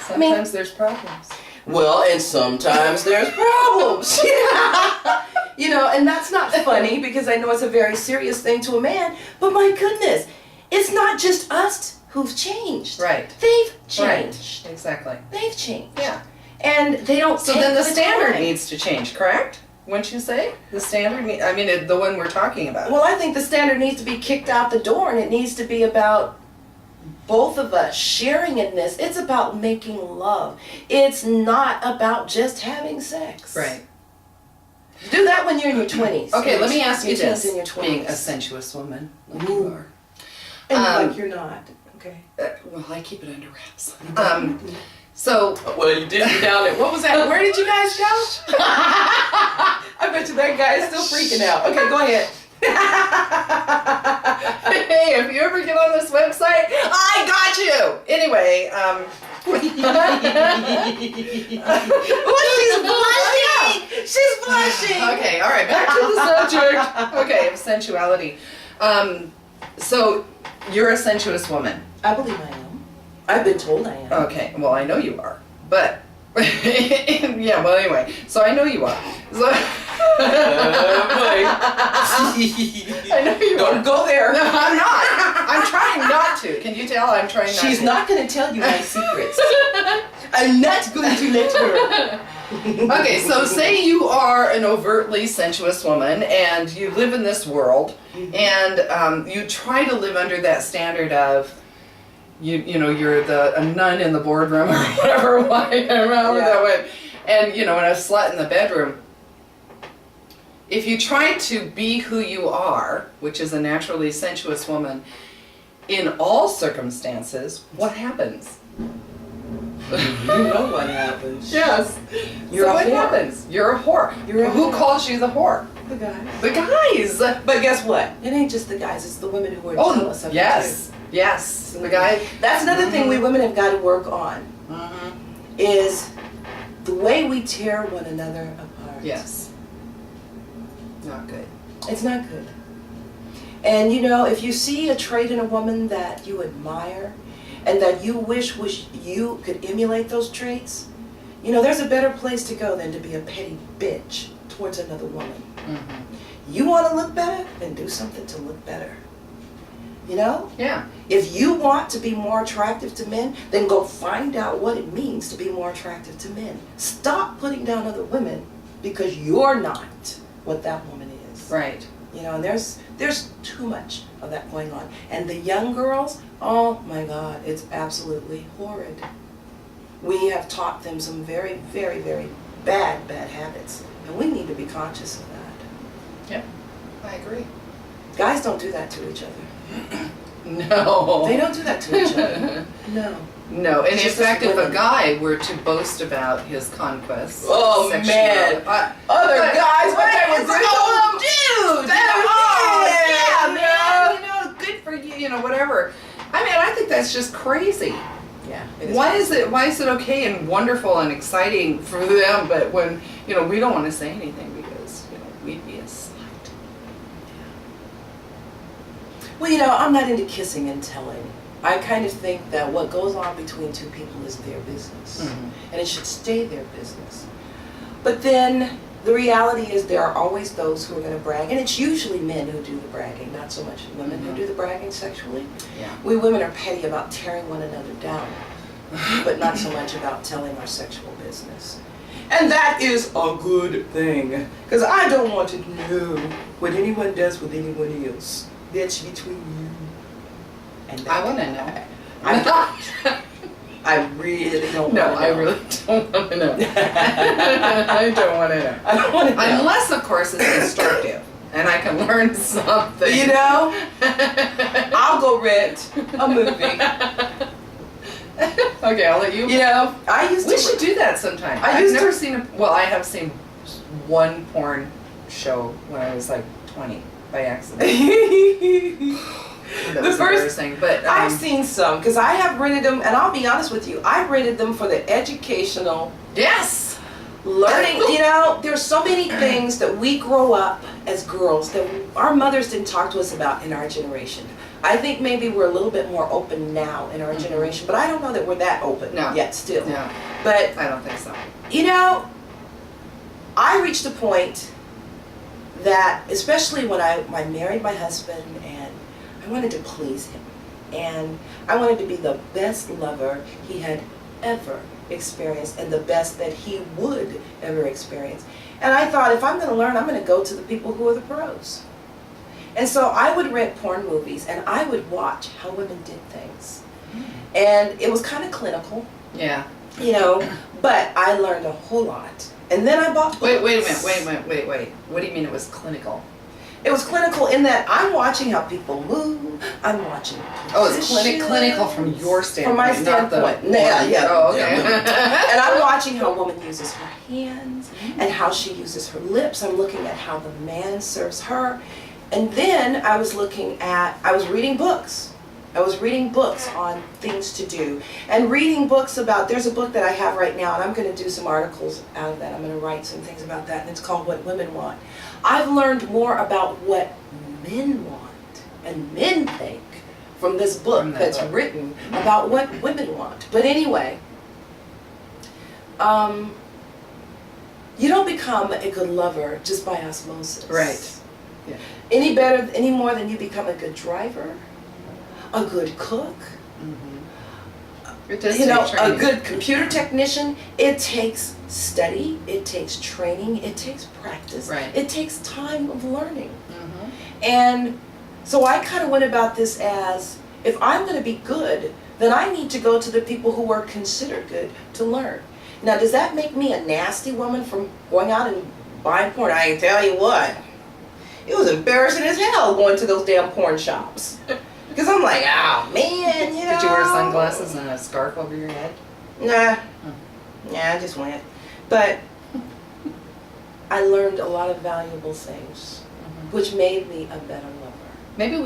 Sometimes there's problems. Well, and sometimes there's problems. You know, and that's not funny because I know it's a very serious thing to a man, but my goodness, it's not just us who've changed. Right. They've changed. Right. Exactly. They've changed. Yeah. And they don't So take then the standard time. needs to change, correct? Wouldn't you say? The standard, I mean, the one we're talking about. Well, I think the standard needs to be kicked out the door, and it needs to be about both of us sharing in this. It's about making love. It's not about just having sex. Right. Do that when you're in your 20s. Okay, let me ask you Your teens this. in your 20s. Being a sensuous woman, like you are. And Um, like you're not. Okay. Well, I keep it under wraps. So, Well, you did be down there. What was that? Where did you guys go? I bet you that guy is still freaking out. Okay, go ahead. hey, if you ever get on this website, I got you! Anyway, Oh, she's blushing! She's blushing! okay, all right, back to the subject. Okay, of sensuality. So, you're a sensuous woman. I believe I am. I've been told I am. Okay, well, I know you are, but yeah. Well, anyway, so I know you are. So, I know you Don't are. go there. No, I'm not. I'm trying not to. Can you tell? I'm trying not to. She's not going to tell you my secrets. I'm not going to let her. Okay, so say you are an overtly sensuous woman and you live in this world and you try to live under that standard of you know, you're a nun in the boardroom or whatever, however that way, and you know, and a slut in the bedroom. If you try to be who you are, which is a naturally sensuous woman, in all circumstances, what happens? You know what happens. Yes. You're so a what whore. happens? You're a whore. Who calls you the whore? The guys. The guys. But guess what? It ain't just the guys, it's the women who are jealous of yes. it Yes. too. The guy. That's another thing we women have got to work on, Mm-hmm. is the way we tear one another apart. Yes. Not good. It's not good. And you know, if you see a trait in a woman that you admire and that you wish you could emulate those traits, you know, there's a better place to go than to be a petty bitch towards another woman. Mm-hmm. You want to look better? Then do something to look better. You know? Yeah. If you want to be more attractive to men, then go find out what it means to be more attractive to men. Stop putting down other women because you're not what that woman is. Right. You know, and there's too much of that going on. And the young girls, oh my God, it's absolutely horrid. We have taught them some very, very, very bad habits. And we need to be conscious of that. Yep. I agree. Guys don't do that to each other. No. They don't do that to each other. No. No. And in Just fact, as if a women. guy were to boast about his conquests, Oh, sexual- man. Other but- guys, what they but were it's doing. dude. Yeah, man. You know, good for you. You know, whatever. I mean, I think that's just crazy. Yeah. Why is it okay and wonderful and exciting for them, but when, you know, we don't want to say anything because, you know, we'd be a slut. Well, you know, I'm not into kissing and telling. I kind of think that what goes on between two people is their business. Mhm. And it should stay their business. But then the reality is there are always those who are going to brag, and it's usually men who do the bragging, not so much women who do the bragging sexually. Yeah. We women are petty about tearing one another down, but not so much about telling our sexual business. And that is a good thing, because I don't want to know what anyone does with anyone else. That's between you and that. I want to know. I really don't No, want to I know. really don't want to know. I don't want to know. I don't want to know. Unless, of course, it's instructive and I can learn something. You know, I'll go rent a movie. Okay, I'll let you. You know, I used to. We should do that sometime. I I've used never to- seen I have seen one porn show when I was like 20 by accident. That The was first- embarrassing, but I've seen some, because I have rented them, and I'll be honest with you, I've rented them for the educational, yes, Learning, you know, there's so many things that we grow up as girls that our mothers didn't talk to us about in our generation. I think maybe we're a little bit more open now in our generation, but I don't know that we're that open No. yet still. No, But, I don't think so. you know, I reached a point that, especially when I married my husband, and I wanted to please him. And I wanted to be the best lover he had ever experienced and the best that he would ever experience. And I thought, if I'm going to learn, I'm going to go to the people who are the pros. And so I would rent porn movies and I would watch how women did things. And it was kind of clinical, Yeah. you know, but I learned a whole lot. And then I bought books. Wait a minute. What do you mean it was clinical? It was clinical in that I'm watching how people move. I'm watching. Oh, it's positions. clinical from your standpoint. From my not the- standpoint. Yeah. Oh, okay. And I'm watching how a woman uses her hands and how she uses her lips. I'm looking at how the man serves her. And then I was reading books. I was reading books on things to do. And reading books about, there's a book that I have right now, and I'm going to do some articles out of that. I'm going to write some things about that, and it's called What Women Want. I've learned more about what men want and men think from this book From that that's book. written about what women want. But anyway, you don't become a good lover just by osmosis. Right. Yeah. Any more than you become a good driver, a good cook, It does you know, take a training. good computer technician. It takes study, it takes training, it takes practice, Right. it takes time of learning. Mhm. And so I kind of went about this as, if I'm going to be good, then I need to go to the people who are considered good to learn. Now, does that make me a nasty woman from going out and buying porn? I can tell you what, it was embarrassing as hell going to those damn porn shops. Because I'm like, oh man, you know. Did you wear sunglasses and a scarf over your head? Nah. Yeah, I just went. But I learned a lot of valuable things, which made me a better lover. Maybe we